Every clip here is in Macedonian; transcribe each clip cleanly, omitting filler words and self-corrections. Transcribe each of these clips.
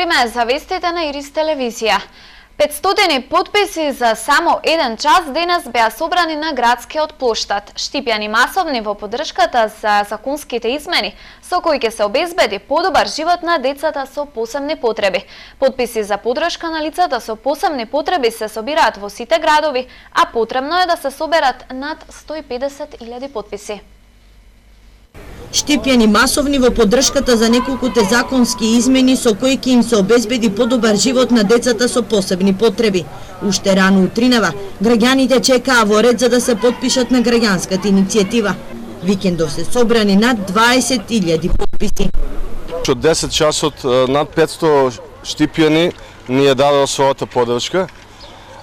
време за вестите на Ирис телевизија. 500 потписи за само еден час денес беа собрани на градскиот плоштад, штипјани масовни во поддршката за законските измени, со кои ќе се обезбеди подобар живот на децата со посебни потреби. Потписи за поддршка на лицата со посебни потреби се собираат во сите градови, а потребно е да се соберат над 150.000 потписи. Штипјани масовни во поддршката за неколкуте законски измени со кои ќе им се обезбеди подобар живот на децата со посебни потреби. Уште рано утринава, граѓаните чекаа во ред за да се потпишат на граѓанската иницијатива. Викендов се собрани над 20.000 потписи. Од 10 часот над 500 штипјани ни ја дадоа својата поддршка.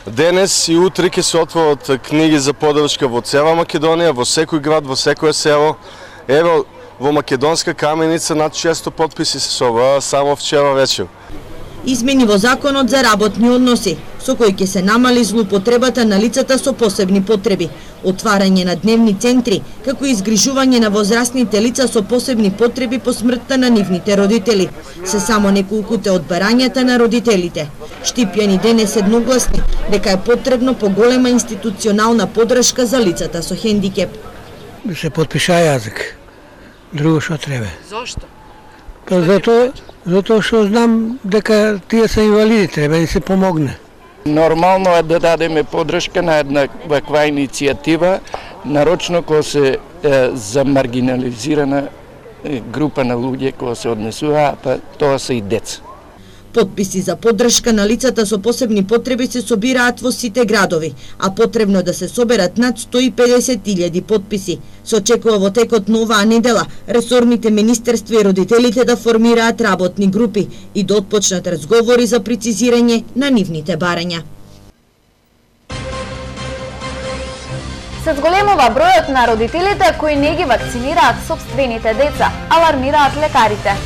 Денес и утре ќе се отворат книги за поддршка во цела Македонија, во секој град, во секое село. Ево, во Македонска Каменица над 600 потписи се собраа само вчера вечер. Измени во законот за работни односи, со кои ќе се намали злоупотребата на лицата со посебни потреби, отварање на дневни центри, како и изгрижување на возрастните лица со посебни потреби по смртта на нивните родители. Се само неколкуте од барањата на родителите. Штипјани денес едногласни дека е потребно поголема институционална поддршка за лицата со хендикеп. Да се потпиша јазик. Друго што треба. Зошто? Па затоа што знам дека тие се инвалиди, треба да се помогне. Нормално е да дадеме поддршка на една ваква иницијатива, нарочно кога се за маргинализирана група на луѓе кои се однесуваат, па тоа се и деца. Потписи за поддршка на лицата со посебни потреби се собираат во сите градови, а потребно да се соберат над 150.000 потписи. Се очекува во текот на оваа недела ресорните министерства и родителите да формираат работни групи и да отпочнат разговори за прецизирање на нивните барања. Се зголемува бројот на родителите кои не ги вакцинираат сопствените деца, алармираат лекарите.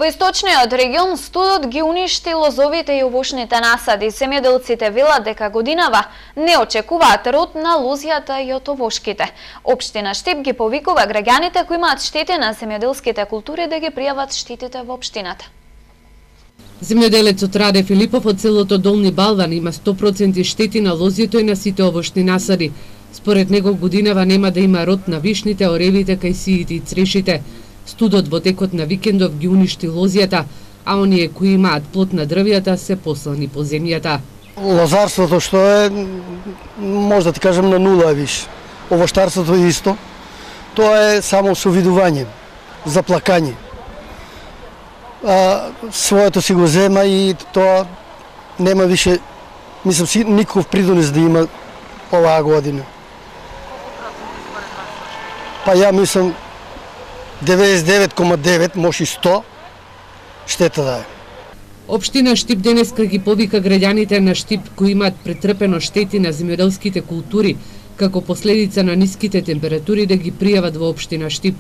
Во источниот регион студот ги уништи лозовите и овошните насади. Земјоделците велат дека годинава не очекуваат род на лозјата и од овошките. Општина Штип ги повикува граѓаните кои имаат штети на земјоделските култури да ги пријават штетите во општината. Земјоделецот Раде Филипов од селото Долни Балван има 100% штети на лозјето и на сите овошни насади. Според него годинава нема да има род на вишните, оревите, кајсиите и црешите. Студот во текот на викендов ги уништи лозјата, а оние кои имаат плод на дрвјата се послани по земјата. Лозарството што е, може да ти кажем, на нула виш. Овоштарството исто. Тоа е само совидување, заплакање. Своето си го зема и тоа нема више, мислам, никаков придонес да има оваа година. Па ја мислам 99,9, може и 100, штета да е. Општина Штип денеска ги повика граѓаните на Штип кои имаат претрпено штети на земјоделските култури како последица на ниските температури да ги пријават во општина Штип.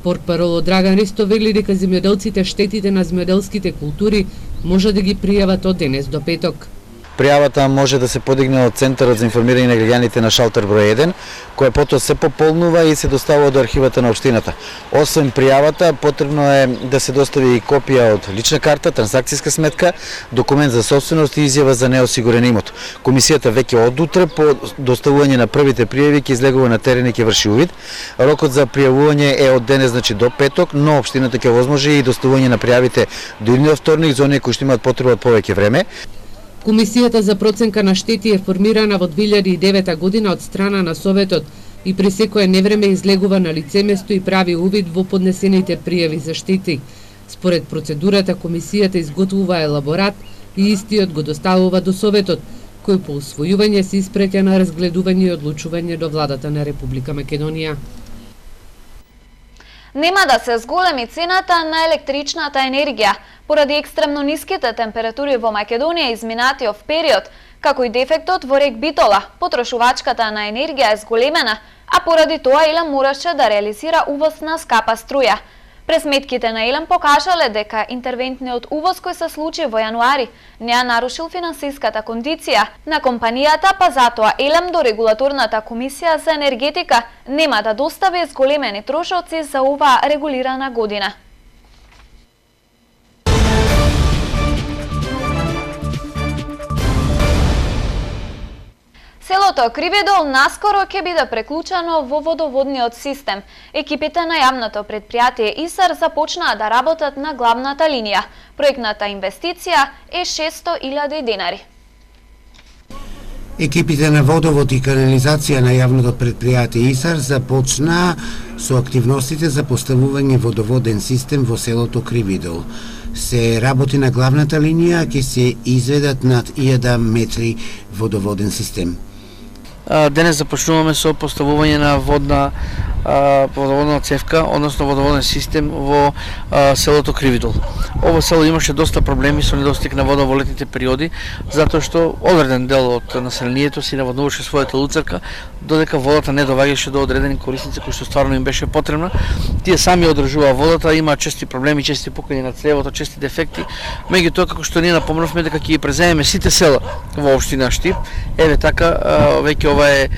Портпарол Драган Ристо вели дека земјоделците штетите на земјоделските култури може да ги пријават од денес до петок. Пријавата може да се подигне од Центарот за информирање на граѓаните на шалтер број 1, која потоа се пополнува и се доставува до архивата на општината. Освен пријавата, потребно е да се достави и копија од лична карта, трансакцијска сметка, документ за собственост и изјава за неосигурен имот. Комисијата веќе од утре по доставување на првите пријави ќе излегува на терен и ќе врши увид. Рокот за пријавување е од денес, значи до петок, но општината ќе возможи и доставување на пријавите до идниот вторник за оние кои што имаат потреба од повеќе време. Комисијата за проценка на штети е формирана во 2009 година од страна на Советот и при секое невреме излегува на лице место и прави увид во поднесените пријави за штети. Според процедурата, комисијата изготвува елаборат и истиот го доставува до Советот, кој по усвојување се испреќа на разгледување и одлучување до владата на Република Македонија. Нема да се зголеми цената на електричната енергија поради екстремно ниските температури во Македонија изминатиот период, како и дефектот во рек Битола. Потрошувачката на енергија е зголемена, а поради тоа Елем мораше да реализира увоз на скапа струја. Пресметките на Елем покажале дека интервентниот увоз кој се случи во јануари не ја нарушил финансиската кондиција на компанијата, па затоа Елем до регулаторната комисија за енергетика нема да достави зголемени трошоци за оваа регулирана година. Селото Кривидол наскоро ќе биде преклучено во водоводниот систем. Екипите на јавното предпријатие ИСАР започнаа да работат на главната линија. Проектната инвестиција е 600.000 денари. Екипите на водовод и канализација на јавното предпријатие ИСАР започнаа со активностите за поставување водоводен систем во селото Кривидол. Се работи на главната линија, ќе се изведат над 1000 метри водоводен систем. Денес започнуваме со поставување на водоводна цевка, односно водоводен систем во селото Кривидол. Ово село имаше доста проблеми со недостиг на вода во летните периоди, затоа што одреден дел од населението си наводнуваше својата луцарка, додека водата не доваѓаше до одредени корисници кои што стварно им беше потребна. Тие сами одржуваа водата, имаат чести проблеми, чести пукања на цревото, чести дефекти. Меѓутоа, како што ние напомнавме дека ќе ги преземеме сите села во општина Штип, еве така веќе ова е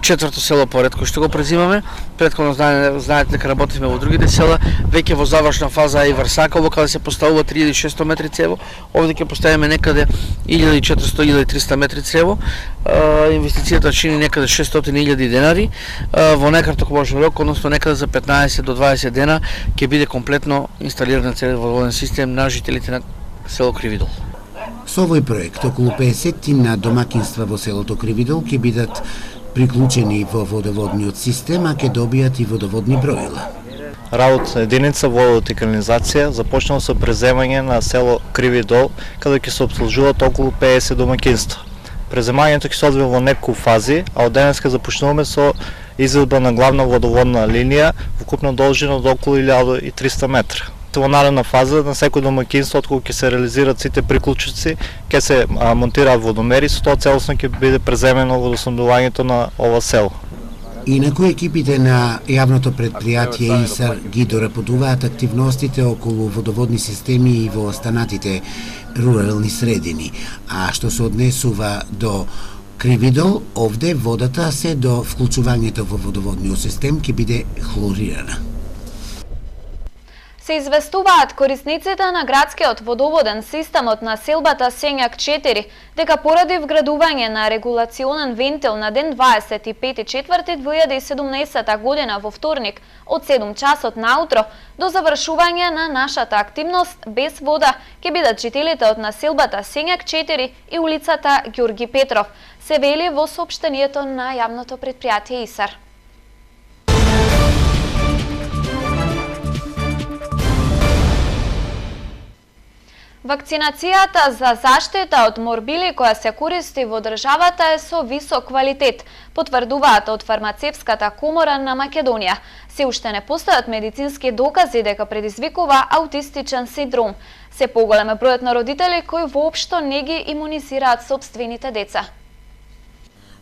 четврто село поред кој што го презимаме. Претходно знаете дека работиме во другите села, веќе во завршна фаза е и Врсаково, каде се поставува 3600 метри цево. Овде ќе поставиме некаде 1400-1300 метри цево. Инвестицијата чини некаде 600.000 денари. Во некратоковажен рок, односно некаде за 15 до 20 дена ќе биде комплетно инсталиран целиот водоводен систем на жителите на село Кривидол. Со овој проект, околу 50 на домакинства во селото Кривидол ќе бидат приклучени во водоводниот систем, а ќе добијат и водоводни броила. Работа единица водовод и канализација започнала со преземање на село Кривидол, каде ќе се обслужуваат околу 50 домакинства. Преземањето ќе се одвива во неколку фази, а од денес ќе започнуваме со изведба на главна водоводна линија во купна должина од околу 1300 метра. Во наредна фаза на секој домакинство, откога ќе се реализираат сите приклучоци, ќе се монтираат водомери, со тоа целосно ќе биде преземено водоснабдувањето на ова село. Инаку екипите на јавното предпријатие ИСАР ги доработуваат активностите околу водоводни системи и во останатите рурални средини, а што се однесува до Кривидол, овде водата се до вклучувањето во водоводниот систем ќе биде хлорирана. Се известуваат корисниците на градскиот водоводен систем од населбата Сењак 4 дека поради вградување на регулационен вентил на ден 25.4.2017 година во вторник од 7 часот наутро до завршување на нашата активност без вода ќе бидат жителите од населбата Сењак 4 и улицата Ѓорги Петров, се вели во соопштението на јавното предпријатие ИСАР. Вакцинацијата за заштита од морбили која се користи во државата е со висок квалитет, потврдуваат од Фармацевската комора на Македонија. Се уште не постојат медицински докази дека предизвикува аутистичен синдром. Се поголем е бројот на родители кои воопшто не ги имунизираат сопствените деца.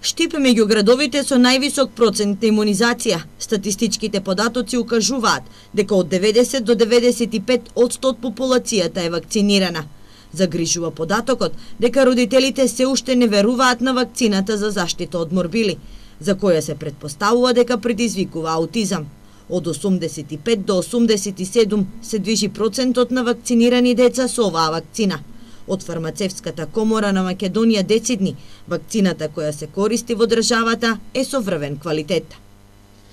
Штип е меѓу градовите со највисок процент на имунизација. Статистичките податоци укажуваат дека од 90 до 95% од популацијата е вакцинирана. Загрижува податокот дека родителите се уште не веруваат на вакцината за заштита од морбили, за која се претпоставува дека предизвикува аутизам. Од 85 до 87 се движи процентот на вакцинирани деца со оваа вакцина. Од Фармацевската комора на Македонија децидни, вакцината која се користи во државата е со врвен квалитет.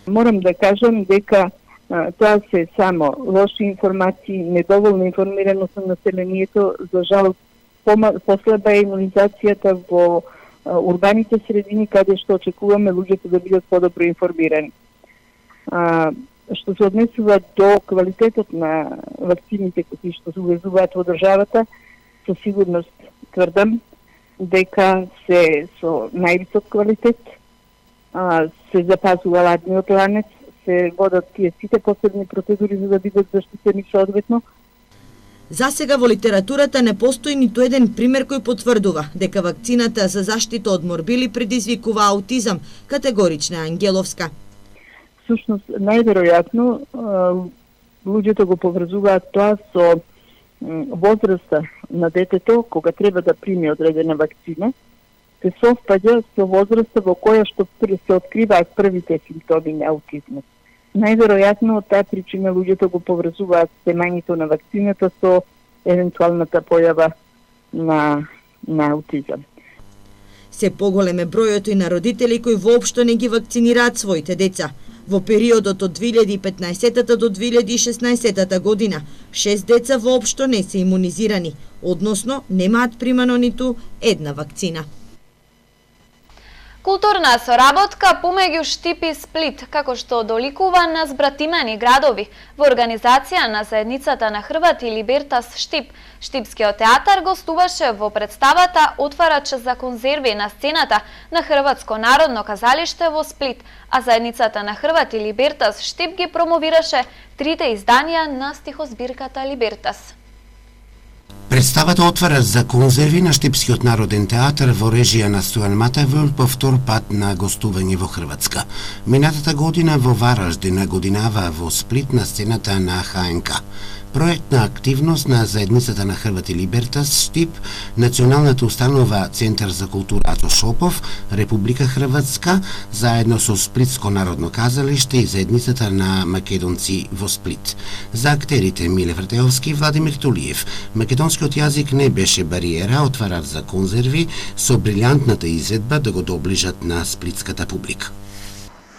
Морам да кажам дека тоа се само лоши информации, недоволна информираност на населението, за жал послаба е имунизацијата во урбаните средини, каде што очекуваме луѓето да бидат подобро информирани. Што се однесува до квалитетот на вакцините кои што се увезуваат во државата, со сигурност тврдам дека се со највисок квалитет, се запазува ладниот ланец, се водат тие сите посебни процедури за да бидат заштитени соодветно. За сега во литературата не постои ниту еден пример кој потврдува дека вакцината за заштита од морбили предизвикува аутизам, категорична Ангеловска. Всушност, најверојатно, луѓето го поврзуваат тоа со возраста на детето кога треба да прими одредена вакцина, се совпаѓа со возраста во која што се откриваат првите симптоми на аутизмот. Најверојатно од таа причина луѓето го поврзуваат семањето на вакцината со евентуалната појава на аутизам. Се поголем е бројот и на родители кои воопшто не ги вакцинираат своите деца. Во периодот од 2015 до 2016 година, 6 деца воопшто не се имунизирани, односно немаат примано ниту една вакцина. Културна соработка помеѓу Штип и Сплит, како што доликува на збратимени градови, во организација на заедницата на Хрвати Либертас Штип. Штипскиот театар гостуваше во представата Отварач за конзерви на сцената на Хрватско народно казалиште во Сплит, а заедницата на Хрвати Либертас Штип ги промовираше трите изданија на стихозбирката Либертас. Представата Отварач за конзерви на Штипскиот народен театар во режија на Стојан Матајвел по втор пат на гостување во Хрватска. Минатата година во Вараждин, годинава во Сплит на сцената на ХНК. Проектна активност на заедницата на Хрвати Либертас Штип, Националната установа Центар за култура Ато Шопов, Република Хрватска, заедно со Сплитско народно казалиште и заедницата на македонци во Сплит. За актерите Миле Вртеовски и Владимир Тулиев, македонскиот јазик не беше бариера, Отварач за конзерви, со брилјантната изедба да го доближат на сплитската публика.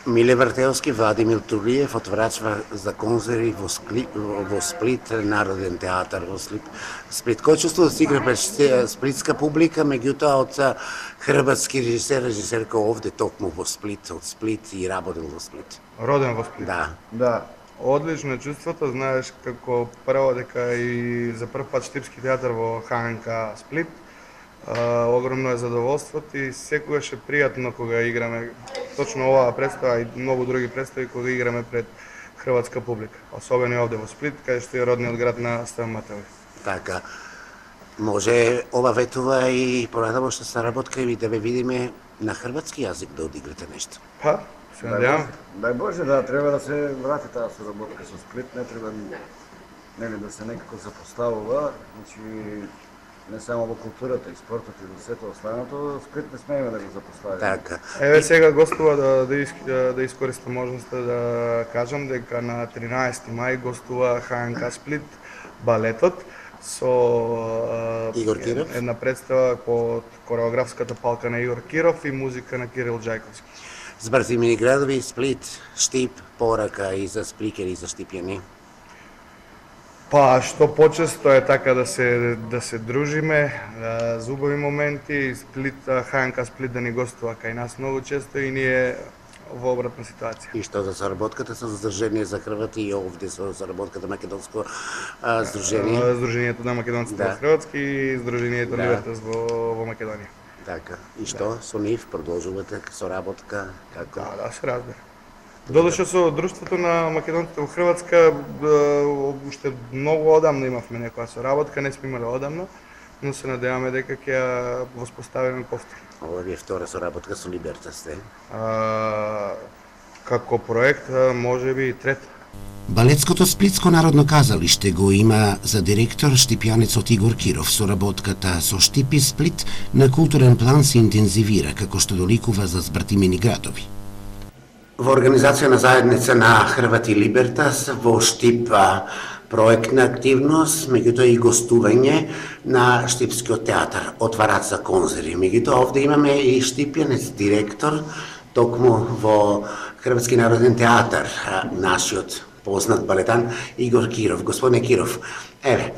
Миле Вртеовски, Владимир Тулиев, Отварач за конзерви во Сплит, Народен театар во Сплит. Кој чувство да се игра пред сплитска публика, меѓутоа од хрватски режисерка овде токму во Сплит, од Сплит и работен во Сплит. Роден во Сплит? Да. Да. Одлично чувството, знаеш како прво дека и за прв пат Штипски театар во ХНК Сплит. Огромно е задоволството и секогаш е пријатно кога играме точно оваа представа и многу други представи кога играме пред хрватска публика, особено и овде во Сплит, каде што е родниот град на Стојан Матајвел. Така. Може ова ветува и понатамошна соработка и да ве видиме на хрватски јазик да одиграте нешто. Па, се надевам. Дај Боже, да, треба да се врати таа соработка со Сплит, не треба да се некако запоставува, значи не само во културата и спортот и во сето останато, Сплит не смееме да го запоставиме. Така. Еве сега гостува да искористам можноста да кажам дека на 13 мај гостува ХНК Сплит балетот со Игор Киров, една представа под кореографската палка на Игор Киров и музика на Кирил Џајковски. Збрзимени градови, Сплит, Штип, порака и за спликери и за штипјани. Па, што почесто е така да се дружиме, за убави моменти, ХНК Сплит да ни гостува кај нас многу често и ние во обратна ситуација. И што за соработката со Здружение за Хрвати и овде со соработката Македонско здружение? Здружението на македонците во Хрватски и Здружението Либертас во Македонија. Така. И што со нив продолжувате соработка како? Да, се разбира. Додеше со Друштвото на македонците во Хрватска, уште многу одамно имавме некоја соработка, не сме имали одамно, но се надеваме дека ќе ја воспоставиме повторно. Ова ви е втора соработка со Либертас, не? Како проект, можеби и трета. Балетското Сплитско народно казалиште го има за директор штипјанецот Игор Киров. Соработката со Штип и Сплит на културен план се интензивира, како што доликува за збратимени градови. Во организација на заедница на Хрвати Либертас во Штип проектна активност, меѓутоа и гостување на Штипскиот театар, Отварач за конзерви. Меѓутоа овде имаме и штипјанец директор, токму во Хрватски народен театар, нашиот познат балетан Игор Киров. Господине Киров, еве,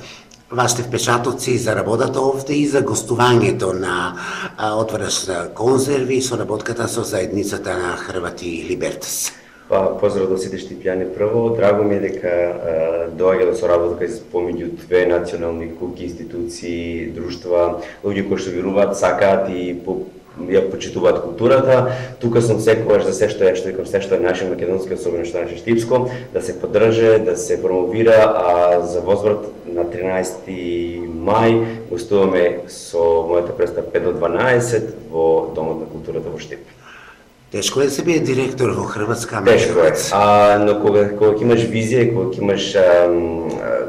вашите впечатоци за работата овде и за гостувањето на Отварач за конзерви и соработката со заедницата на Хрвати Либертас. Па, поздрав до сите штипјани прво. Драго ми е дека доаѓа до соработка помеѓу две национални куки, институции, друштва, луѓе кои што веруваат, сакаат и ја почитуваат културата. Тука сум секогаш за се што е наше македонски, особено што е наше штипско, да се поддржи, да се промовира, а за возврат на 13 мај гостуваме со мојата представа 5 до 12 во Домот на културата во Штип. Тешко е да се биде директор во Хрватска? Тешко е, но кога ќе имаш визија и кога ќе имаш,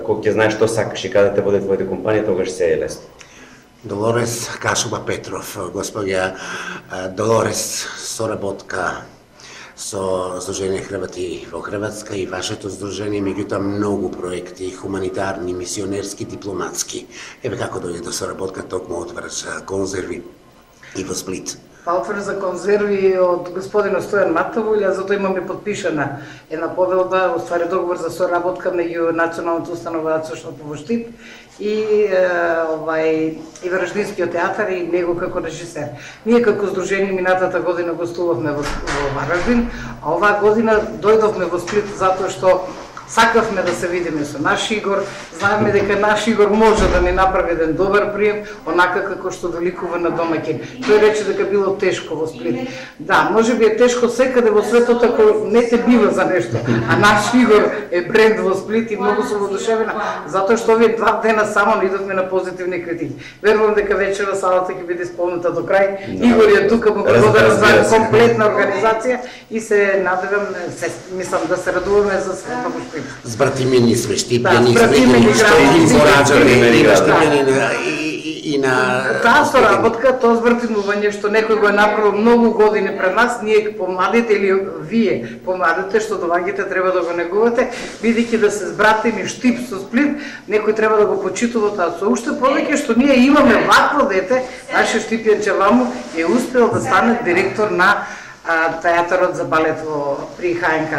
кога ќе знаеш што сакаш и каде те води твојата компанија, тогаш се е лесно. Долорес Кашуба Петров, господја Долорес, соработка со Сдружение Хрвати во Хрватска и вашето здружение, меѓутоа многу проекти, хуманитарни, мисионерски, дипломатски. Еве како дојде до соработка токму отвараш конзерви и во Сплит? Па отвор за конзерви од господинот Стојан Матовуљ, затоа имаме подпишана една повелба, уствари договор за соработка меѓу Националната установа Цошно во Штип и Вараждинскиот театар и него како режисер. Ние како здружение минатата година гостувавме во Вараждин, а оваа година дојдовме во Сплит затоа што сакавме да се видиме со наш Игор, знаеме дека наш Игор може да ни направи еден добар прием, онака како што доликува на домаќин. Тој рече дека било тешко во Сплит. Да, можеби е тешко секаде во светот ако не те бива за нешто, а наш Игор е бренд во Сплит и многу сум воодушевена, затоа што овие 2 дена само идовме на позитивни критики. Верувам дека вечера салата ќе биде исполнета до крај. Игор е тука, му благодарам за комплетна организација и се надевам, мислам да се радуваме за светот. Збратимени сме, Штипјани сме, што им пораđаме и на... Таа соработка, тоа збратимување што некој го е направил многу години пред нас, ние помладите или вие помладите што доаѓате треба да го негувате, бидејќи да се збратими Штип со Сплит, некој треба да го почитува тоа. Со уште повеќе што ние имаме вакво дете, нашиот Штипјанче Ваму е успел да стане директор на театарот за балет при ХНК.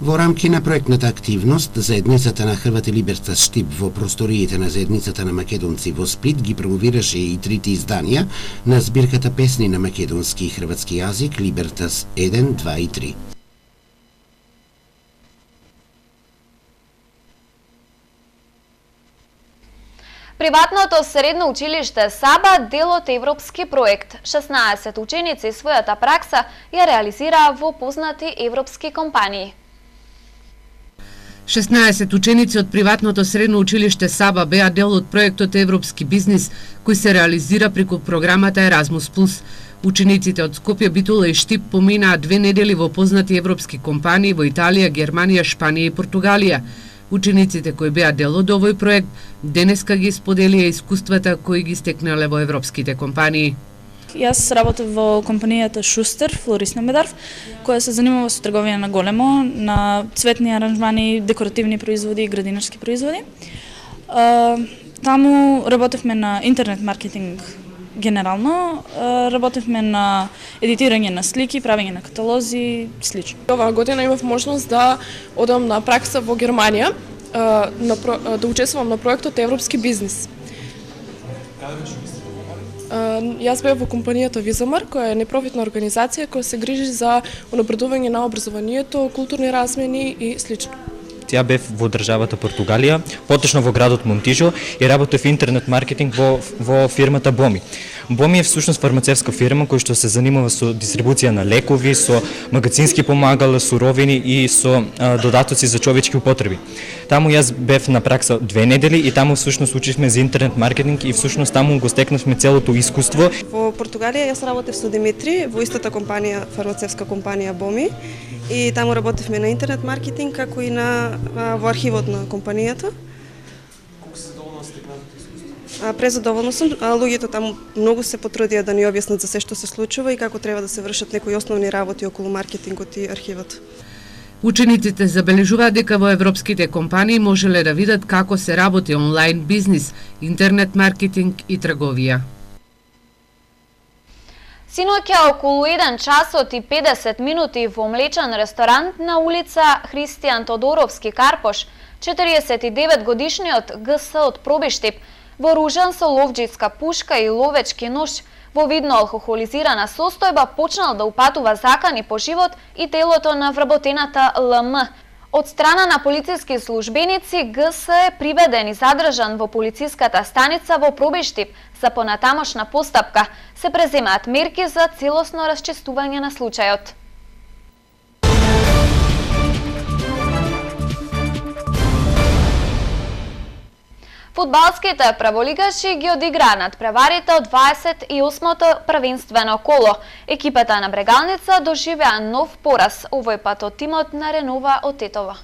Во рамки на проектната активност, заедницата на Хрвати Либертас Штип во просториите на заедницата на македонци во Сплит ги промовираше и 3 изданија на збирката песни на македонски и хрватски јазик Либертас 1, 2 и 3. Приватното средно училиште Саба дел од европски проект. 16 ученици својата пракса ја реализираа во познати европски компании. 16 ученици од приватното средно училиште Саба беа дел од проектот Европски бизнис, кој се реализира преку програмата Erasmus+. Учениците од Скопје, Битола и Штип поминаа 2 недели во познати европски компании во Италија, Германија, Шпанија и Португалија. Учениците кои беа дел од овој проект денеска ги споделија искуствата кои ги стекнале во европските компании. Јас работев во компанијата Шустер, Флорис Медарф, која се занимава со трговија на големо, на цветни аранжмани, декоративни производи и градинарски производи. Таму работевме на интернет маркетинг генерално, работевме на едитирање на слики, правење на каталози, слично. Оваа година имав можност да одам на пракса во Германија, да учествувам на проектот Европски бизнис. Јас бев во компанијата Визамар, која е непрофитна организација која се грижи за унапредување на образованието, културни размени и слично. Ја бев во државата Португалија, поточно во градот Монтижо и работев интернет маркетинг во фирмата Боми. Боми е всушност фармацевска фирма која што се занимава со дистрибуција на лекови, со магазински помагала, суровини и со додатоци за човечки употреби. Таму јас бев на пракса 2 недели и таму всушност учивме за интернет маркетинг и всушност таму го стекнавме целото искуство. Во Португалија јас работев со Димитри во истата компанија, фармацевска компанија Боми, и таму работевме на интернет маркетинг како и во архивот на компанијата. Колку се задоволна стекнатото искуство? Презадоволна сум, луѓето таму многу се потрудија да ни објаснат за се што се случува и како треба да се вршат некои основни работи околу маркетингот и архивот. Учениците забележуваат дека во европските компании можеле да видат како се работи онлайн бизнис, интернет маркетинг и трговија. Синоќа околу 1 часот и 50 минути во млечен ресторант на улица Христијан Тодоровски Карпош, 49 годишниот ГС од Пробиштип, вооружен со ловџиска пушка и ловечки нож, во видно алкохолизирана состојба почнал да упатува закани по живот и телото на вработената ЛМ. Од страна на полициски службеници, ГС е приведен и задржан во полициската станица во Пробиштип. За понатамошна постапка се преземаат мерки за целосно расчистување на случајот. Фудбалските праволигаши ги одиграа надпреварите од 28-то првенствено коло. Екипата на Брегалница доживеа нов пораз, овој пат од тимот на Ренува од Тетово.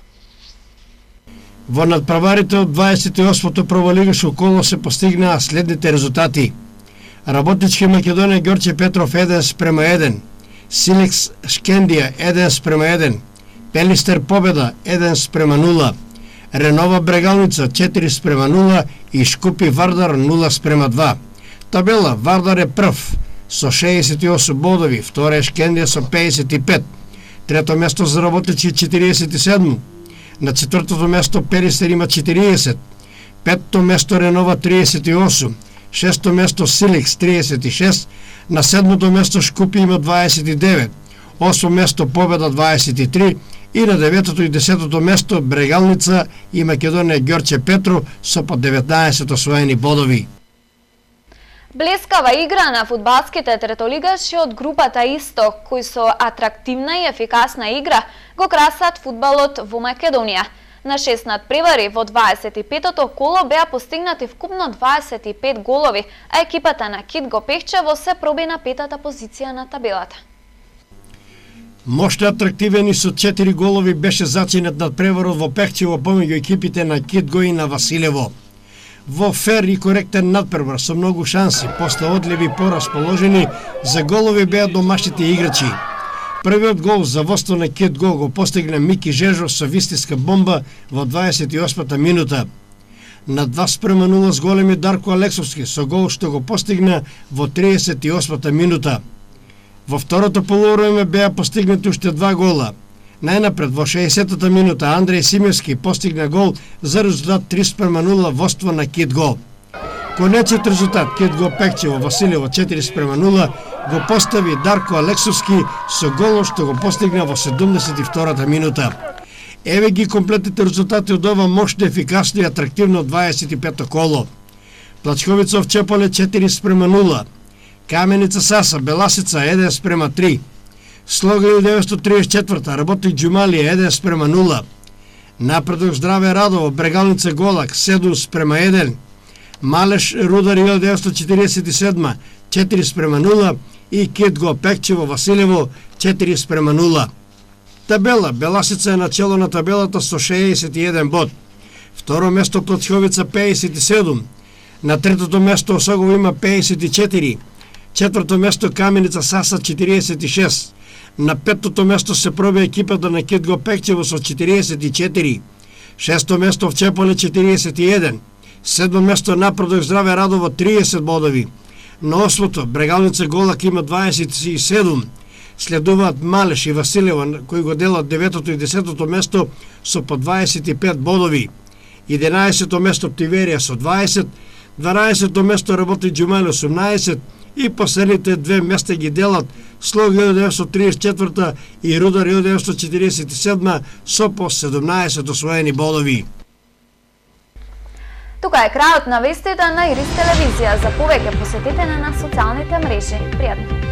Во надпреварите од 28-то праволигашо коло се постигнаа следните резултати. Работнички Македонија Ѓорче Петров 1:1, Силекс Шкендија 1:1, Пелистер Победа 1:0, Ренова Брегалница 4:0 и Шкупи Вардар 0:2. Табела: Вардар е прв со 68 бодови, втора е Шкендија со 55, трето место за Работнички 47, на четвртото место Пелистер има 40, петто место Ренова 38, шесто место Силекс 36, на седмото место Шкупи има 29, осмо место Победа 23 и на деветото и десетото место Брегалница и Македонија Ѓорче Петров со по 19 освоени бодови. Блескава игра на фудбалските третолигаши од групата Исток, кои со атрактивна и ефикасна игра го красат фудбалот во Македонија. На 6 надпревари во 25-тото коло беа постигнати вкупно 25 голови, а екипата на Кит Гопехчево се проби на петата позиција на табелата. Моште атрактивен и со 4 голови беше зачинет надпреварот во Пехчево помеѓу екипите на Китго и на Василево. Во фер и коректен надпревар со многу шанси, после одливи порасположени, за голови беа домашните играчи. Првиот гол за водство на Китго го постигна Мики Жежо со вистинска бомба во 28-та минута. На 2:0 с големи Дарко Алексовски со гол што го постигна во 38-та минута. Во второто полувреме беа постигнати уште 2 гола. Најнапред во 60-та минута Андреј Симевски постигна гол за резултат 3:0 водство на Китго. Конечниот резултат Китго Пехчево Василево 4:0 го постави Дарко Алексовски со гол што го постигна во 72-та минута. Еве ги комплетните резултати од ова мощно, ефикасно и атрактивно 25-то коло. Плачковица Чеполе 4:0, Каменица Саса Беласица 1:3, Слога 1934 Работник Џумалија 1:0, Напредок Здраве Радово Брегалница Голак 7:1, Малеш Рудар 1947 4:0 и Китго Пехчево Василево 4:0. Табела: Беласица е начело на табелата со 61 бод. Второ место Плачковица 57, на третото место Осогово има 54, четврто место Каменица Саса 46, на петтото место се проби екипата на Китго Пехчево со 44, шесто место Вчеполе 41, седмо место Напредок Здраве Радово 30 бодови, на осмото Брегалница Голак има 27, следуваат Малеш и Василево кои го делат деветото и десетото место со по 25 бодови, 11-то место Птиверија со 20, 12-то место Работник Џумалија 18 и последните две места ги делат Слог 1934 и Рудар 1947 со по 17 освоени бодови. Тука е крајот на вестите на Ирис телевизија. За повеќе посетете на социјалните мрежи. Пријатно!